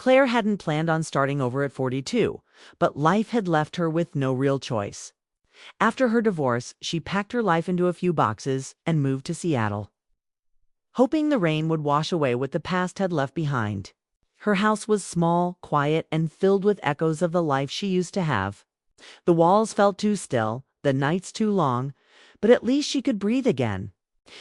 Claire hadn't planned on starting over at 42, but life had left her with no real choice. After her divorce, she packed her life into a few boxes and moved to Seattle, hoping the rain would wash away what the past had left behind. Her house was small, quiet, and filled with echoes of the life she used to have. The walls felt too still, the nights too long, but at least she could breathe again.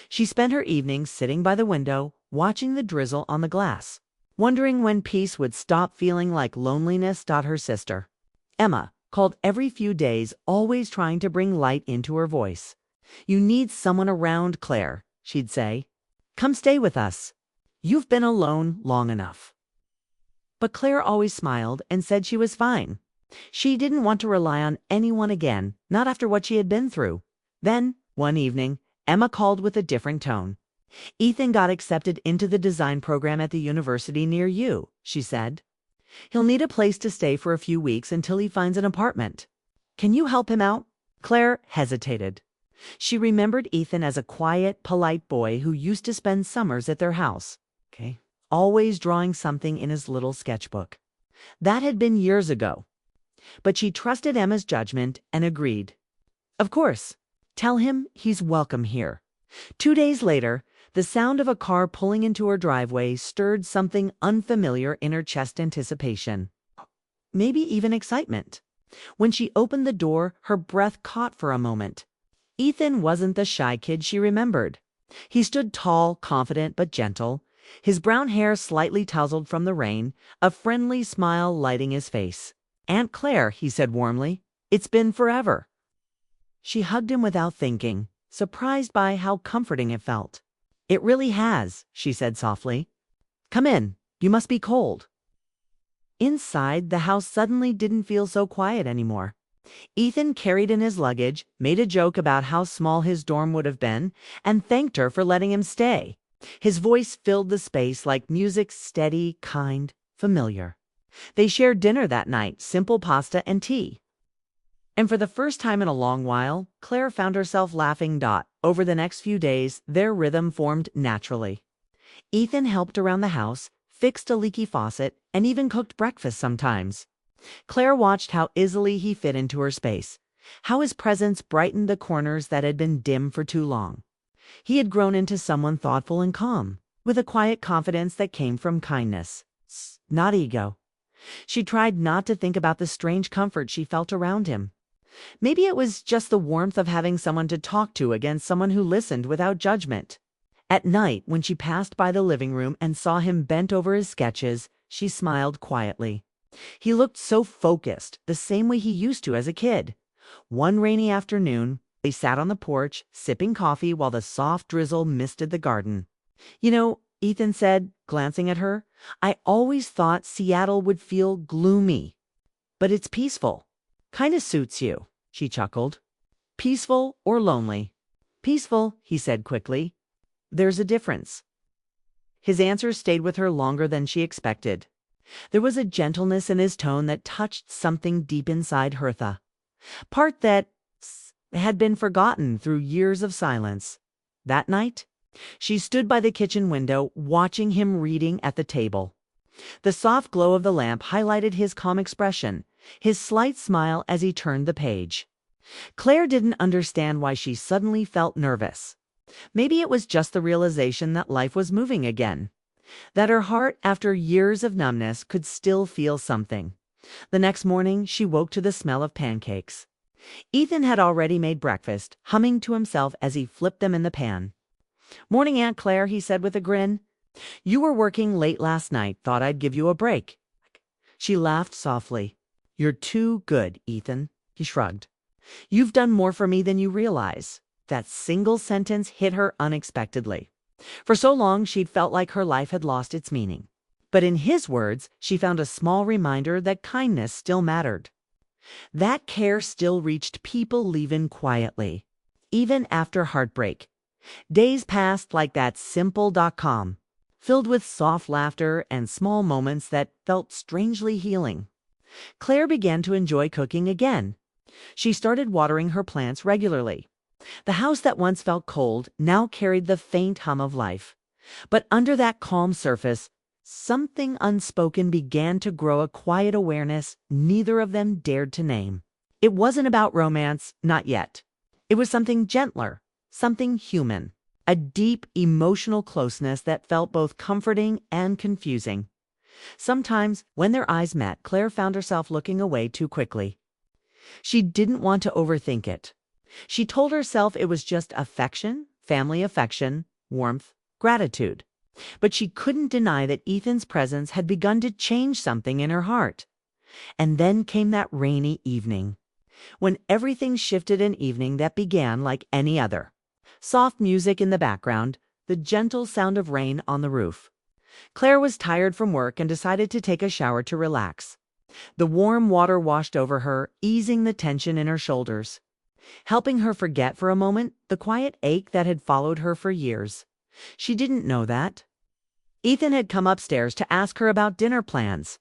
She spent her evenings sitting by the window, watching the drizzle on the glass, wondering when peace would stop feeling like loneliness. Her sister, Emma, called every few days, always trying to bring light into her voice. "You need someone around, Claire," she'd say. "Come stay with us. You've been alone long enough." But Claire always smiled and said she was fine. She didn't want to rely on anyone again, not after what she had been through. Then, one evening, Emma called with a different tone. "Ethan got accepted into the design program at the university near you," she said. "He'll need a place to stay for a few weeks until he finds an apartment. Can you help him out?" Claire hesitated. She remembered Ethan as a quiet, polite boy who used to spend summers at their house, always drawing something in his little sketchbook. That had been years ago. But she trusted Emma's judgment and agreed. "Of course. Tell him he's welcome here." 2 days later, the sound of a car pulling into her driveway stirred something unfamiliar in her chest: anticipation. Maybe even excitement. When she opened the door, her breath caught for a moment. Ethan wasn't the shy kid she remembered. He stood tall, confident, but gentle, his brown hair slightly tousled from the rain, a friendly smile lighting his face. "Aunt Claire," he said warmly, "it's been forever." She hugged him without thinking, surprised by how comforting it felt. "It really has," she said softly. "Come in. You must be cold." Inside, the house suddenly didn't feel so quiet anymore. Ethan carried in his luggage, made a joke about how small his dorm would have been, and thanked her for letting him stay. His voice filled the space like music, steady, kind, familiar. They shared dinner that night, simple pasta and tea. And for the first time in a long while, Claire found herself laughing. Over the next few days, their rhythm formed naturally. Ethan helped around the house, fixed a leaky faucet, and even cooked breakfast sometimes. Claire watched how easily he fit into her space, how his presence brightened the corners that had been dim for too long. He had grown into someone thoughtful and calm, with a quiet confidence that came from kindness, not ego. She tried not to think about the strange comfort she felt around him. Maybe it was just the warmth of having someone to talk to against someone who listened without judgment. At night, when she passed by the living room and saw him bent over his sketches, she smiled quietly. He looked so focused, the same way he used to as a kid. One rainy afternoon, they sat on the porch, sipping coffee while the soft drizzle misted the garden. "You know," Ethan said, glancing at her, "I always thought Seattle would feel gloomy. But it's peaceful. Kinda suits you," she chuckled. "Peaceful or lonely?" "Peaceful," he said quickly. "There's a difference." His answer stayed with her longer than she expected. There was a gentleness in his tone that touched something deep inside Hertha, part that had been forgotten through years of silence. That night, she stood by the kitchen window, watching him reading at the table. The soft glow of the lamp highlighted his calm expression, his slight smile as he turned the page. Claire didn't understand why she suddenly felt nervous. Maybe it was just the realization that life was moving again, that her heart, after years of numbness, could still feel something. The next morning, she woke to the smell of pancakes. Ethan had already made breakfast, humming to himself as he flipped them in the pan. "Morning, Aunt Claire," he said with a grin. "You were working late last night. Thought I'd give you a break." She laughed softly. "You're too good, Ethan," he shrugged. "You've done more for me than you realize." That single sentence hit her unexpectedly. For so long, she'd felt like her life had lost its meaning. But in his words, she found a small reminder that kindness still mattered. That care still reached people even quietly, even after heartbreak. Days passed like that simple .com, filled with soft laughter and small moments that felt strangely healing. Claire began to enjoy cooking again. She started watering her plants regularly. The house that once felt cold now carried the faint hum of life. But under that calm surface, something unspoken began to grow, a quiet awareness neither of them dared to name. It wasn't about romance, not yet. It was something gentler, something human, a deep emotional closeness that felt both comforting and confusing. Sometimes, when their eyes met, Claire found herself looking away too quickly. She didn't want to overthink it. She told herself it was just affection, family affection, warmth, gratitude. But she couldn't deny that Ethan's presence had begun to change something in her heart. And then came that rainy evening, when everything shifted, an evening that began like any other. Soft music in the background, the gentle sound of rain on the roof. Claire was tired from work and decided to take a shower to relax. The warm water washed over her, easing the tension in her shoulders, helping her forget for a moment the quiet ache that had followed her for years. She didn't know that. Ethan had come upstairs to ask her about dinner plans.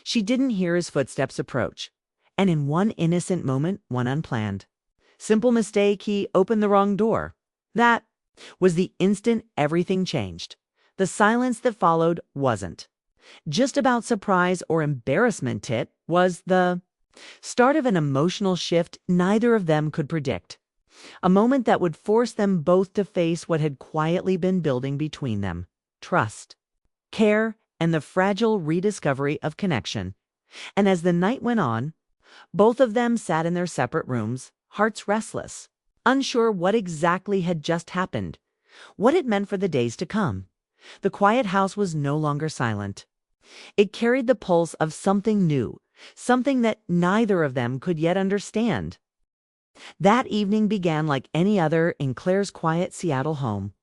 She didn't hear his footsteps approach, and in one innocent moment, one unplanned, simple mistake, he opened the wrong door. That was the instant everything changed. The silence that followed wasn't just about surprise or embarrassment. It was the start of an emotional shift neither of them could predict. A moment that would force them both to face what had quietly been building between them: trust, care, and the fragile rediscovery of connection. And as the night went on, both of them sat in their separate rooms, hearts restless, unsure what exactly had just happened, what it meant for the days to come. The quiet house was no longer silent. It carried the pulse of something new, something that neither of them could yet understand. That evening began like any other in Claire's quiet Seattle home.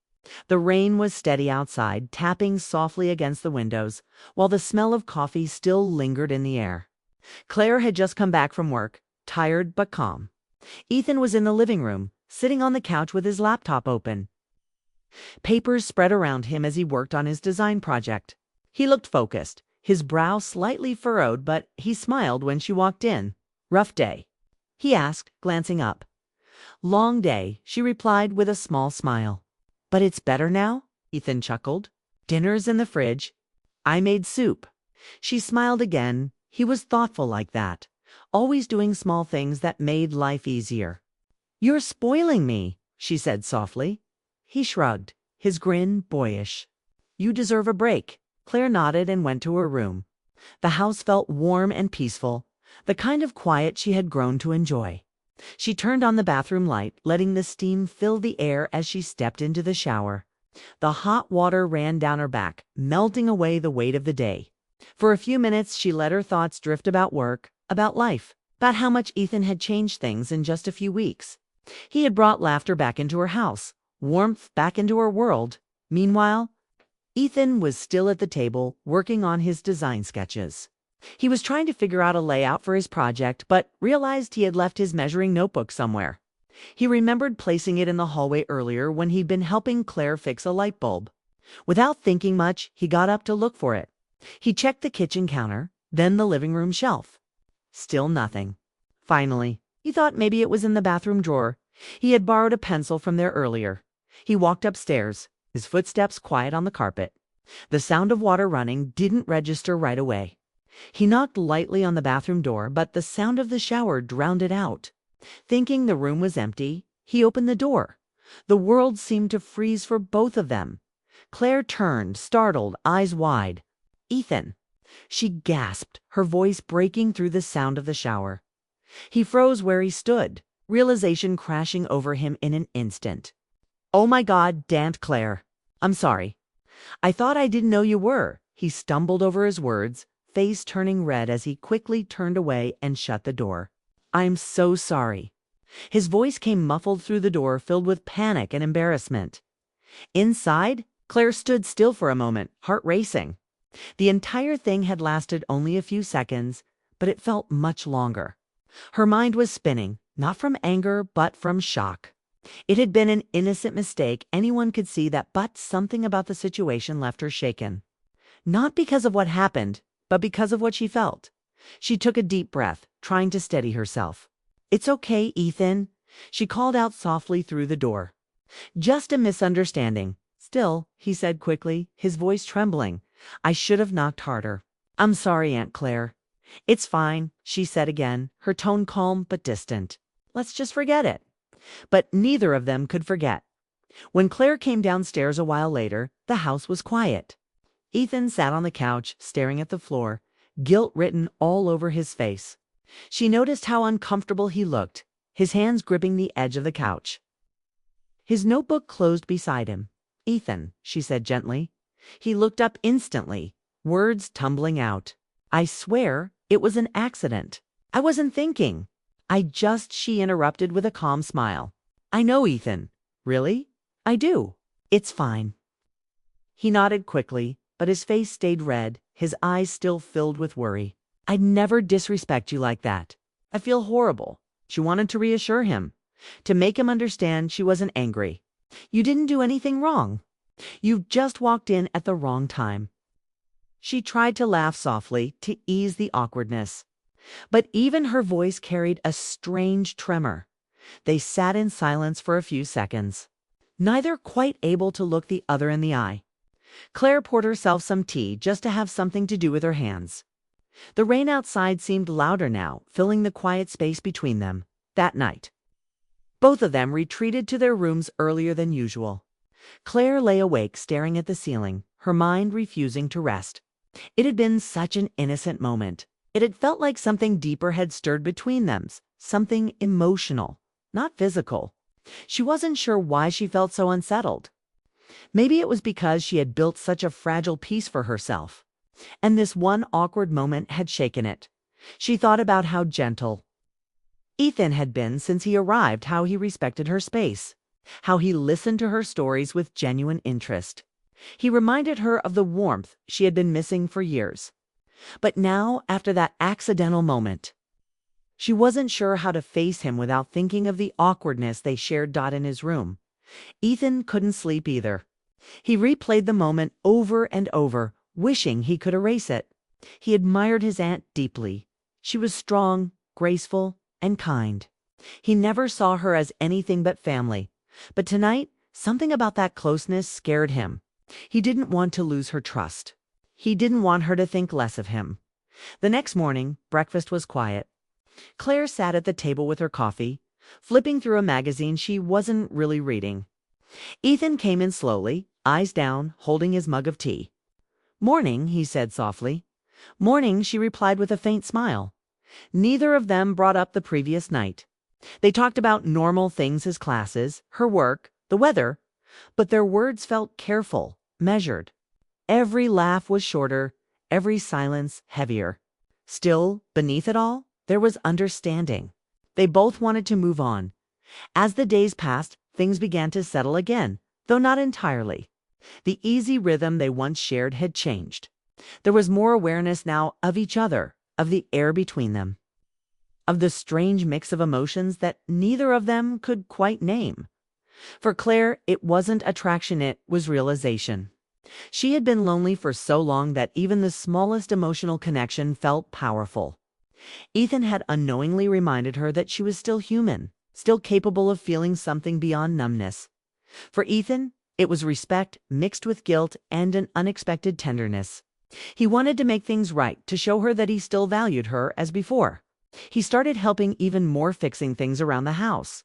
The rain was steady outside, tapping softly against the windows, while the smell of coffee still lingered in the air. Claire had just come back from work, tired but calm. Ethan was in the living room, sitting on the couch with his laptop open. Papers spread around him as he worked on his design project. He looked focused, his brow slightly furrowed, but he smiled when she walked in. "Rough day?" he asked, glancing up. "Long day," she replied with a small smile. "But it's better now?" Ethan chuckled. "Dinner's in the fridge. I made soup." She smiled again. He was thoughtful like that, always doing small things that made life easier. "You're spoiling me," she said softly. He shrugged, his grin boyish. "You deserve a break." Claire nodded and went to her room. The house felt warm and peaceful, the kind of quiet she had grown to enjoy. She turned on the bathroom light, letting the steam fill the air as she stepped into the shower. The hot water ran down her back, melting away the weight of the day. For a few minutes, she let her thoughts drift about work, about life, about how much Ethan had changed things in just a few weeks. He had brought laughter back into her house, warmth back into her world. Meanwhile, Ethan was still at the table, working on his design sketches. He was trying to figure out a layout for his project, but realized he had left his measuring notebook somewhere. He remembered placing it in the hallway earlier when he'd been helping Claire fix a light bulb. Without thinking much, he got up to look for it. He checked the kitchen counter, then the living room shelf. Still nothing. Finally, he thought maybe it was in the bathroom drawer. He had borrowed a pencil from there earlier. He walked upstairs, his footsteps quiet on the carpet. The sound of water running didn't register right away. He knocked lightly on the bathroom door, but the sound of the shower drowned it out. Thinking the room was empty, he opened the door. The world seemed to freeze for both of them. Claire turned, startled, eyes wide. "Ethan!" She gasped, her voice breaking through the sound of the shower. He froze where he stood, realization crashing over him in an instant. "Oh my God, damned Claire. I'm sorry. I thought I didn't know you were." He stumbled over his words, face turning red as he quickly turned away and shut the door. "I'm so sorry." His voice came muffled through the door, filled with panic and embarrassment. Inside, Claire stood still for a moment, heart racing. The entire thing had lasted only a few seconds, but it felt much longer. Her mind was spinning, not from anger, but from shock. It had been an innocent mistake, anyone could see that, but something about the situation left her shaken. Not because of what happened, but because of what she felt. She took a deep breath, trying to steady herself. "It's okay, Ethan," she called out softly through the door. "Just a misunderstanding." "Still," he said quickly, his voice trembling, I should have knocked harder. I'm sorry, Aunt Claire. It's fine, she said again, her tone calm but distant. Let's just forget it. But neither of them could forget. When Claire came downstairs a while later, the house was quiet. Ethan sat on the couch, staring at the floor, guilt written all over his face. She noticed how uncomfortable he looked, his hands gripping the edge of the couch. His notebook closed beside him. "Ethan," she said gently. He looked up instantly, words tumbling out. "I swear it was an accident. I wasn't thinking. She interrupted with a calm smile. "I know, Ethan." "Really?" "I do. It's fine." He nodded quickly, but his face stayed red, his eyes still filled with worry. "I'd never disrespect you like that. I feel horrible." She wanted to reassure him, to make him understand she wasn't angry. "You didn't do anything wrong. You've just walked in at the wrong time." She tried to laugh softly to ease the awkwardness, but even her voice carried a strange tremor. They sat in silence for a few seconds, neither quite able to look the other in the eye. Claire poured herself some tea just to have something to do with her hands. The rain outside seemed louder now, filling the quiet space between them. That night, both of them retreated to their rooms earlier than usual. Claire lay awake, staring at the ceiling, her mind refusing to rest. It had been such an innocent moment. It had felt like something deeper had stirred between them, something emotional, not physical. She wasn't sure why she felt so unsettled. Maybe it was because she had built such a fragile peace for herself, and this one awkward moment had shaken it. She thought about how gentle Ethan had been since he arrived, how he respected her space, how he listened to her stories with genuine interest. He reminded her of the warmth she had been missing for years. But now, after that accidental moment, she wasn't sure how to face him without thinking of the awkwardness they shared in his room. Ethan couldn't sleep either. He replayed the moment over and over, wishing he could erase it. He admired his aunt deeply. She was strong, graceful, and kind. He never saw her as anything but family. But tonight, something about that closeness scared him. He didn't want to lose her trust. He didn't want her to think less of him. The next morning, breakfast was quiet. Claire sat at the table with her coffee, flipping through a magazine she wasn't really reading. Ethan came in slowly, eyes down, holding his mug of tea. "Morning," he said softly. "Morning," she replied with a faint smile. Neither of them brought up the previous night. They talked about normal things, his classes, her work, the weather, but their words felt careful, measured. Every laugh was shorter, every silence heavier. Still, beneath it all, there was understanding. They both wanted to move on. As the days passed, things began to settle again, though not entirely. The easy rhythm they once shared had changed. There was more awareness now of each other, of the air between them, of the strange mix of emotions that neither of them could quite name. For Claire, it wasn't attraction, it was realization. She had been lonely for so long that even the smallest emotional connection felt powerful. Ethan had unknowingly reminded her that she was still human, still capable of feeling something beyond numbness. For Ethan, it was respect mixed with guilt and an unexpected tenderness. He wanted to make things right, to show her that he still valued her as before. He started helping even more, fixing things around the house,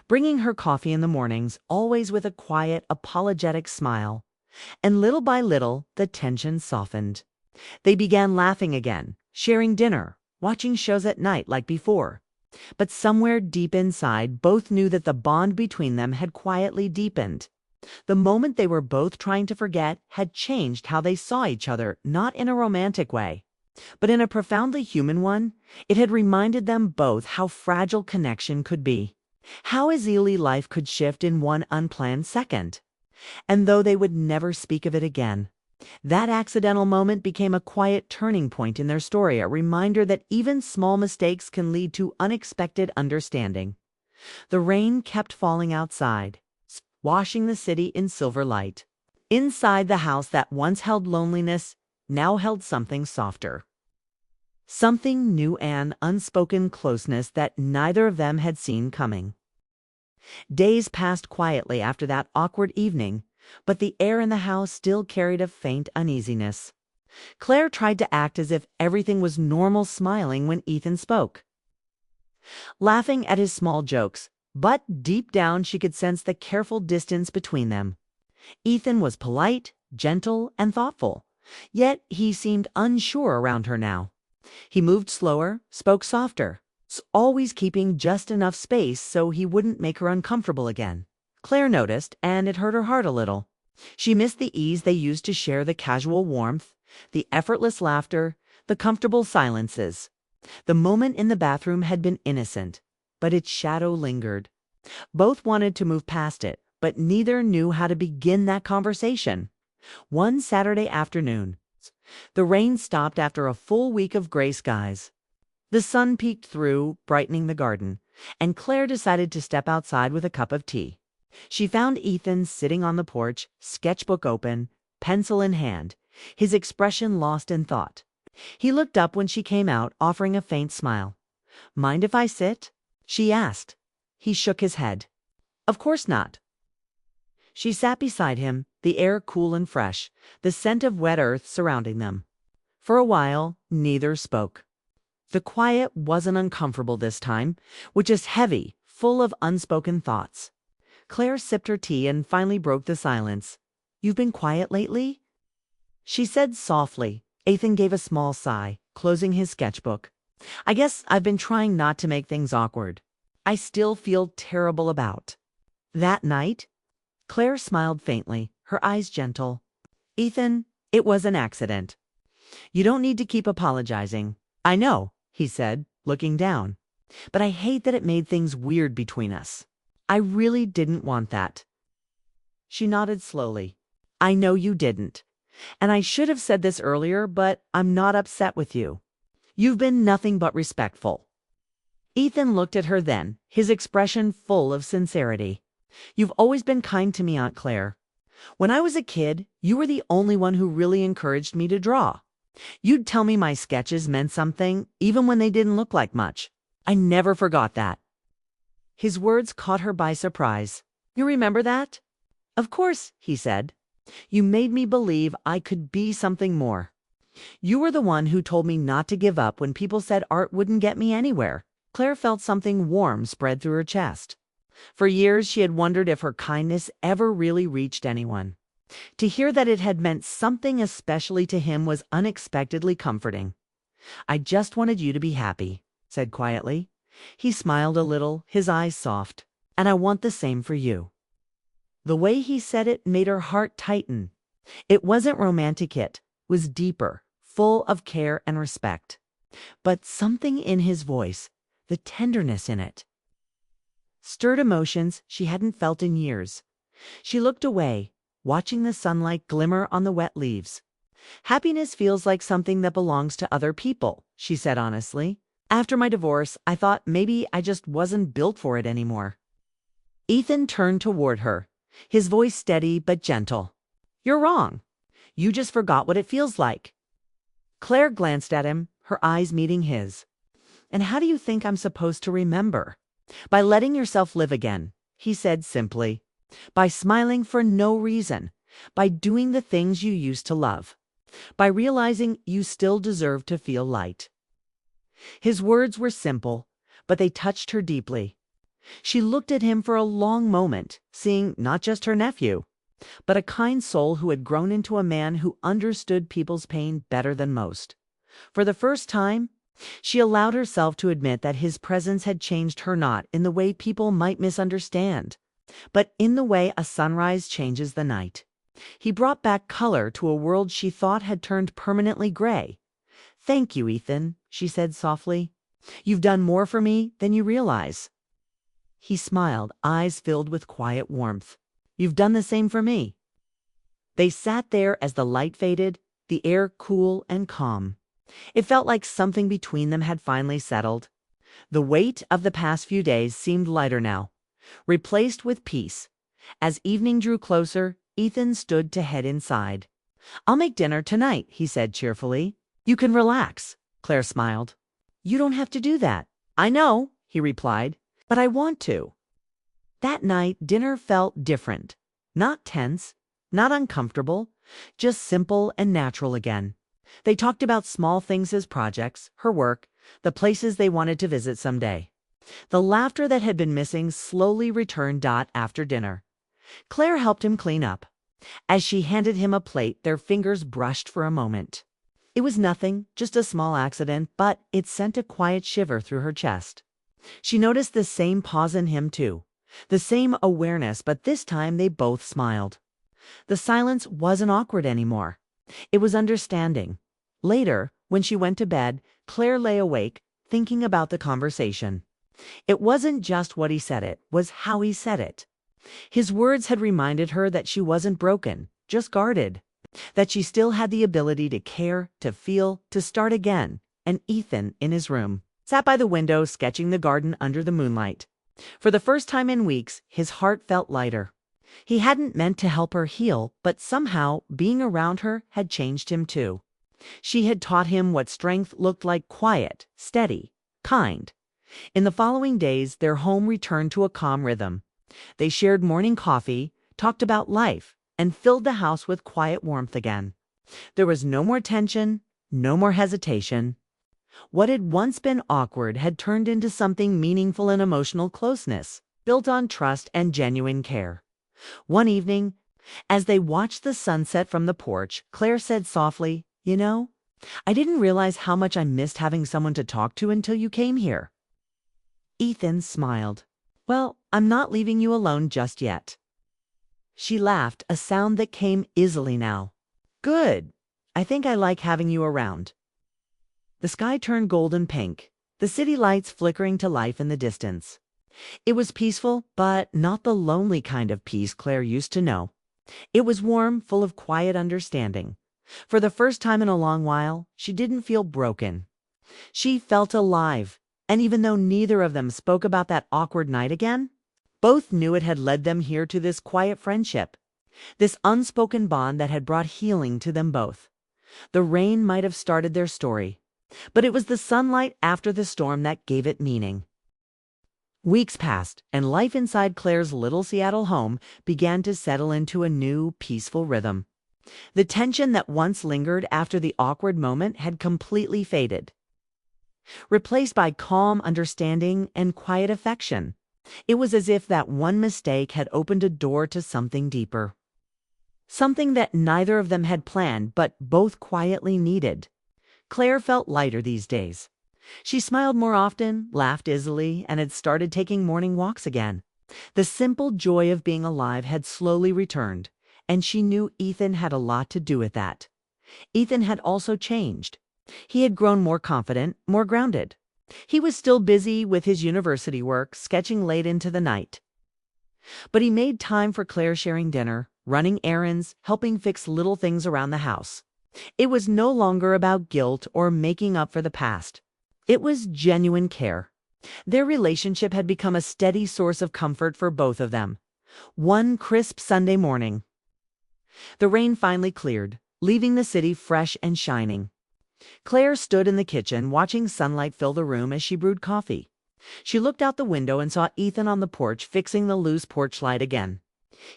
bringing her coffee in the mornings, always with a quiet, apologetic smile. And little by little, the tension softened. They began laughing again, sharing dinner, watching shows at night like before. But somewhere deep inside, both knew that the bond between them had quietly deepened. The moment they were both trying to forget had changed how they saw each other, not in a romantic way, but in a profoundly human one. It had reminded them both how fragile connection could be, how easily life could shift in one unplanned second. And though they would never speak of it again, that accidental moment became a quiet turning point in their story, a reminder that even small mistakes can lead to unexpected understanding. The rain kept falling outside, washing the city in silver light. Inside, the house that once held loneliness now held something softer. Something new, an unspoken closeness that neither of them had seen coming. Days passed quietly after that awkward evening, but the air in the house still carried a faint uneasiness. Claire tried to act as if everything was normal, smiling when Ethan spoke, laughing at his small jokes, but deep down she could sense the careful distance between them. Ethan was polite, gentle, and thoughtful, yet he seemed unsure around her now. He moved slower, spoke softer, always keeping just enough space so he wouldn't make her uncomfortable again. Claire noticed, and it hurt her heart a little. She missed the ease they used to share, the casual warmth, the effortless laughter, the comfortable silences. The moment in the bathroom had been innocent, but its shadow lingered. Both wanted to move past it, but neither knew how to begin that conversation. One Saturday afternoon, the rain stopped after a full week of gray skies. The sun peeked through, brightening the garden, and Claire decided to step outside with a cup of tea. She found Ethan sitting on the porch, sketchbook open, pencil in hand, his expression lost in thought. He looked up when she came out, offering a faint smile. "Mind if I sit?" she asked. He shook his head. "Of course not." She sat beside him, the air cool and fresh, the scent of wet earth surrounding them. For a while, neither spoke. The quiet wasn't uncomfortable this time, which is heavy, full of unspoken thoughts. Claire sipped her tea and finally broke the silence. "You've been quiet lately?" she said softly. Ethan gave a small sigh, closing his sketchbook. "I guess I've been trying not to make things awkward. I still feel terrible about that night." Claire smiled faintly, her eyes gentle. "Ethan, it was an accident. You don't need to keep apologizing." "I know," he said, looking down. "But I hate that it made things weird between us. I really didn't want that." She nodded slowly. "I know you didn't. And I should have said this earlier, but I'm not upset with you. You've been nothing but respectful." Ethan looked at her then, his expression full of sincerity. "You've always been kind to me, Aunt Claire. When I was a kid, you were the only one who really encouraged me to draw. You'd tell me my sketches meant something, even when they didn't look like much. I never forgot that." His words caught her by surprise. "You remember that?" "Of course," he said. "You made me believe I could be something more. You were the one who told me not to give up when people said art wouldn't get me anywhere." Claire felt something warm spread through her chest. For years she had wondered if her kindness ever really reached anyone. To hear that it had meant something especially to him was unexpectedly comforting. "I just wanted you to be happy," said quietly. He smiled a little, his eyes soft. "And I want the same for you." The way he said it made her heart tighten. It wasn't romantic, it was deeper, full of care and respect. But something in his voice, the tenderness in it, stirred emotions she hadn't felt in years. She looked away, watching the sunlight glimmer on the wet leaves. "Happiness feels like something that belongs to other people," she said honestly. "After my divorce, I thought maybe I just wasn't built for it anymore." Ethan turned toward her, his voice steady but gentle. "You're wrong. You just forgot what it feels like." Claire glanced at him, her eyes meeting his. "And how do you think I'm supposed to remember?" "By letting yourself live again," he said simply. "By smiling for no reason. By doing the things you used to love. By realizing you still deserve to feel light." His words were simple, but they touched her deeply. She looked at him for a long moment, seeing not just her nephew, but a kind soul who had grown into a man who understood people's pain better than most. For the first time, she allowed herself to admit that his presence had changed her, not in the way people might misunderstand, but in the way a sunrise changes the night. He brought back color to a world she thought had turned permanently gray. "Thank you, Ethan," she said softly. "You've done more for me than you realize." He smiled, eyes filled with quiet warmth. "You've done the same for me." They sat there as the light faded, the air cool and calm. It felt like something between them had finally settled. The weight of the past few days seemed lighter now, replaced with peace. As evening drew closer, Ethan stood to head inside. "I'll make dinner tonight," he said cheerfully. "You can relax." Claire smiled. "You don't have to do that." "I know," he replied, "but I want to." That night, dinner felt different. Not tense, Not uncomfortable, just simple and natural again. They talked about small things as projects, her work, the places they wanted to visit someday. The laughter that had been missing slowly returned after dinner. Claire helped him clean up. As she handed him a plate, their fingers brushed for a moment. It was nothing, just a small accident, but it sent a quiet shiver through her chest. She noticed the same pause in him too, the same awareness, but this time they both smiled. The silence wasn't awkward anymore. It was understanding. Later, when she went to bed, Claire lay awake, thinking about the conversation. It wasn't just what he said, it was how he said it. His words had reminded her that she wasn't broken, just guarded, that she still had the ability to care, to feel, to start again. And Ethan, in his room, sat by the window sketching the garden under the moonlight. For the first time in weeks, his heart felt lighter. He hadn't meant to help her heal, but somehow being around her had changed him too. She had taught him what strength looked like: quiet, steady, kind. In the following days, their home returned to a calm rhythm. They shared morning coffee, talked about life, and filled the house with quiet warmth again. There was no more tension, no more hesitation. What had once been awkward had turned into something meaningful and emotional closeness, built on trust and genuine care. One evening, as they watched the sunset from the porch, Claire said softly, "You know, I didn't realize how much I missed having someone to talk to until you came here." Ethan smiled. "Well, I'm not leaving you alone just yet." She laughed, a sound that came easily now. "Good. I think I like having you around." The sky turned golden pink, the city lights flickering to life in the distance. It was peaceful, but not the lonely kind of peace Claire used to know. It was warm, full of quiet understanding. For the first time in a long while, she didn't feel broken. She felt alive, and even though neither of them spoke about that awkward night again, both knew it had led them here to this quiet friendship, this unspoken bond that had brought healing to them both. The rain might have started their story, but it was the sunlight after the storm that gave it meaning. Weeks passed, and life inside Claire's little Seattle home began to settle into a new, peaceful rhythm. The tension that once lingered after the awkward moment had completely faded, replaced by calm understanding and quiet affection. It was as if that one mistake had opened a door to something deeper. Something that neither of them had planned, but both quietly needed. Claire felt lighter these days. She smiled more often, laughed easily, and had started taking morning walks again. The simple joy of being alive had slowly returned, and she knew Ethan had a lot to do with that. Ethan had also changed. He had grown more confident, more grounded. He was still busy with his university work, sketching late into the night. But he made time for Claire, sharing dinner, running errands, helping fix little things around the house. It was no longer about guilt or making up for the past. It was genuine care. Their relationship had become a steady source of comfort for both of them. One crisp Sunday morning, the rain finally cleared, leaving the city fresh and shining. Claire stood in the kitchen, watching sunlight fill the room as she brewed coffee. She looked out the window and saw Ethan on the porch fixing the loose porch light again.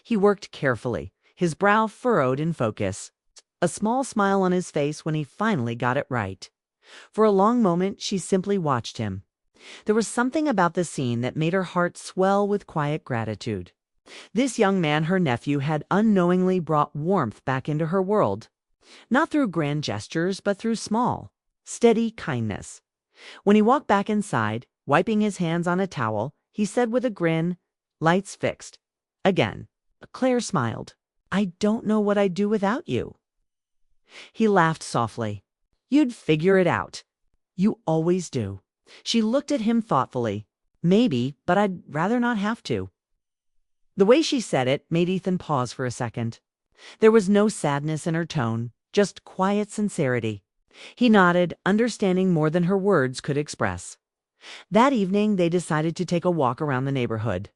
He worked carefully, his brow furrowed in focus, a small smile on his face when he finally got it right. For a long moment, she simply watched him. There was something about the scene that made her heart swell with quiet gratitude. This young man, her nephew, had unknowingly brought warmth back into her world. Not through grand gestures, but through small, steady kindness. When he walked back inside, wiping his hands on a towel, he said with a grin, "Lights fixed." Again. Claire smiled. "I don't know what I'd do without you." He laughed softly. "You'd figure it out. You always do." She looked at him thoughtfully. "Maybe, but I'd rather not have to." The way she said it made Ethan pause for a second. There was no sadness in her tone, just quiet sincerity. He nodded, understanding more than her words could express. That evening, they decided to take a walk around the neighborhood.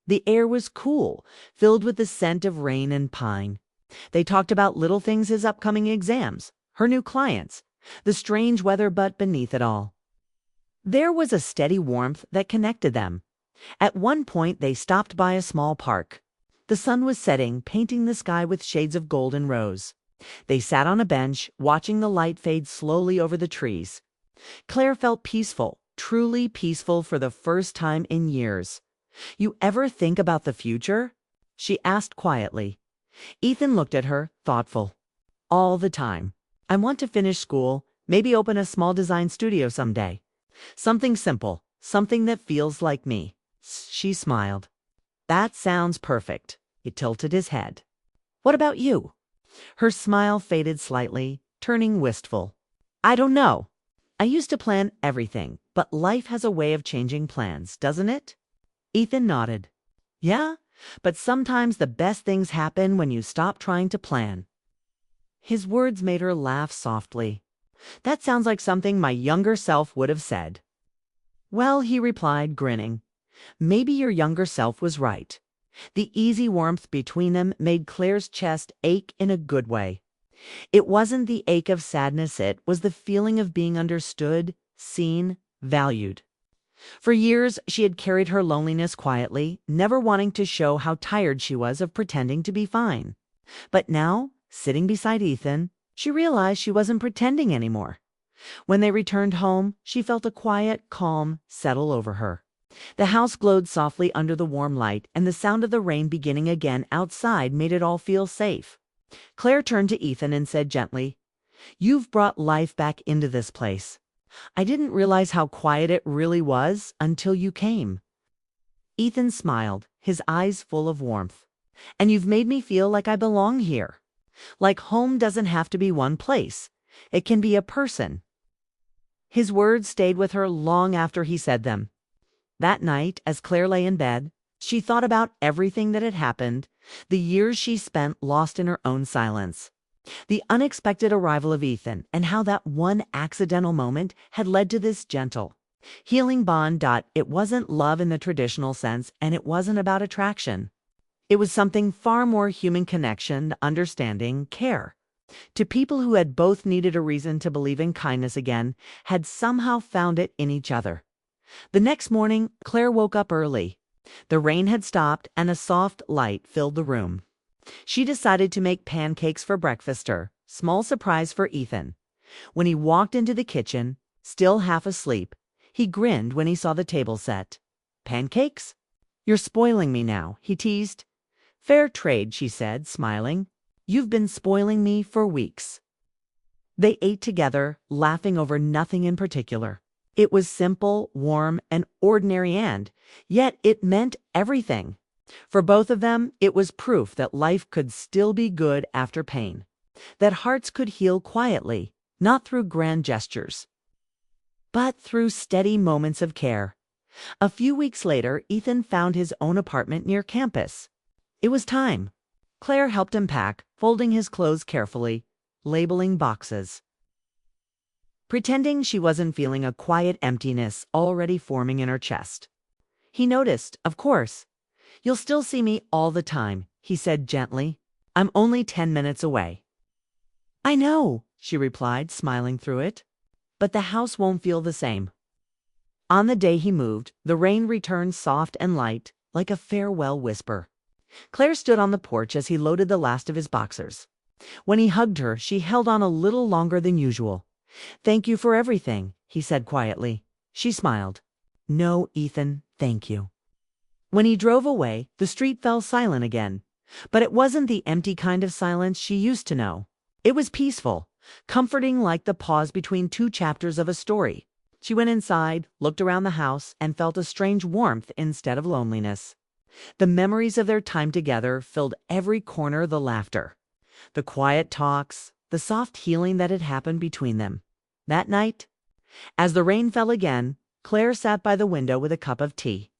The air was cool, filled with the scent of rain and pine. They talked about little things: his upcoming exams, her new clients, the strange weather, but beneath it all, there was a steady warmth that connected them. At one point, they stopped by a small park. The sun was setting, painting the sky with shades of gold and rose. They sat on a bench, watching the light fade slowly over the trees. Claire felt peaceful, truly peaceful for the first time in years. "You ever think about the future?" she asked quietly. Ethan looked at her, thoughtful. "All the time. I want to finish school, maybe open a small design studio someday. Something simple, something that feels like me." She smiled. "That sounds perfect." He tilted his head. "What about you?" Her smile faded slightly, turning wistful. "I don't know. I used to plan everything, but life has a way of changing plans, doesn't it?" Ethan nodded. "Yeah, but sometimes the best things happen when you stop trying to plan." His words made her laugh softly. "That sounds like something my younger self would have said." "Well," he replied, grinning, "maybe your younger self was right." The easy warmth between them made Claire's chest ache in a good way. It wasn't the ache of sadness, it was the feeling of being understood, seen, valued. For years, she had carried her loneliness quietly, never wanting to show how tired she was of pretending to be fine. But now, sitting beside Ethan, she realized she wasn't pretending anymore. When they returned home, she felt a quiet calm settle over her. The house glowed softly under the warm light, and the sound of the rain beginning again outside made it all feel safe. Claire turned to Ethan and said gently, "You've brought life back into this place. I didn't realize how quiet it really was until you came." Ethan smiled, his eyes full of warmth. "And you've made me feel like I belong here. Like home doesn't have to be one place. It can be a person." His words stayed with her long after he said them. That night, as Claire lay in bed, she thought about everything that had happened, the years she spent lost in her own silence, the unexpected arrival of Ethan, and how that one accidental moment had led to this gentle, healing bond. It wasn't love in the traditional sense, and it wasn't about attraction. It was something far more: human connection, understanding, care. To people who had both needed a reason to believe in kindness again, had somehow found it in each other. The next morning, Claire woke up early. The rain had stopped and a soft light filled the room. She decided to make pancakes for breakfast, a small surprise for Ethan. When he walked into the kitchen, still half asleep, he grinned when he saw the table set. "Pancakes? You're spoiling me now," he teased. "Fair trade," she said, smiling. "You've been spoiling me for weeks." They ate together, laughing over nothing in particular. It was simple, warm, and ordinary, and yet it meant everything. For both of them, it was proof that life could still be good after pain, that hearts could heal quietly, not through grand gestures, but through steady moments of care. A few weeks later, Ethan found his own apartment near campus. It was time. Claire helped him pack, folding his clothes carefully, labeling boxes, pretending she wasn't feeling a quiet emptiness already forming in her chest. He noticed, of course. "You'll still see me all the time," he said gently. "I'm only 10 minutes away." "I know," she replied, smiling through it. "But the house won't feel the same." On the day he moved, the rain returned soft and light, like a farewell whisper. Claire stood on the porch as he loaded the last of his boxers. When he hugged her, she held on a little longer than usual. "Thank you for everything," he said quietly. She smiled. "No, Ethan, thank you." When he drove away, the street fell silent again. But it wasn't the empty kind of silence she used to know. It was peaceful, comforting, like the pause between two chapters of a story. She went inside, looked around the house, and felt a strange warmth instead of loneliness. The memories of their time together filled every corner: the laughter, the quiet talks, the soft healing that had happened between them. That night, as the rain fell again, Claire sat by the window with a cup of tea,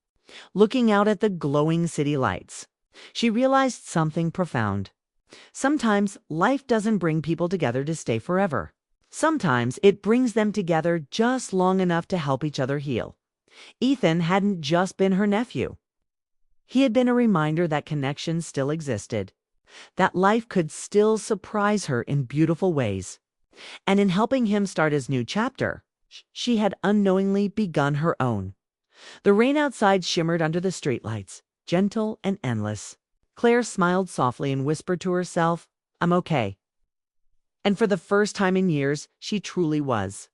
looking out at the glowing city lights. She realized something profound. Sometimes life doesn't bring people together to stay forever. Sometimes it brings them together just long enough to help each other heal. Ethan hadn't just been her nephew. He had been a reminder that connection still existed, that life could still surprise her in beautiful ways. And in helping him start his new chapter, she had unknowingly begun her own. The rain outside shimmered under the streetlights, gentle and endless. Claire smiled softly and whispered to herself, "I'm okay." And for the first time in years, she truly was.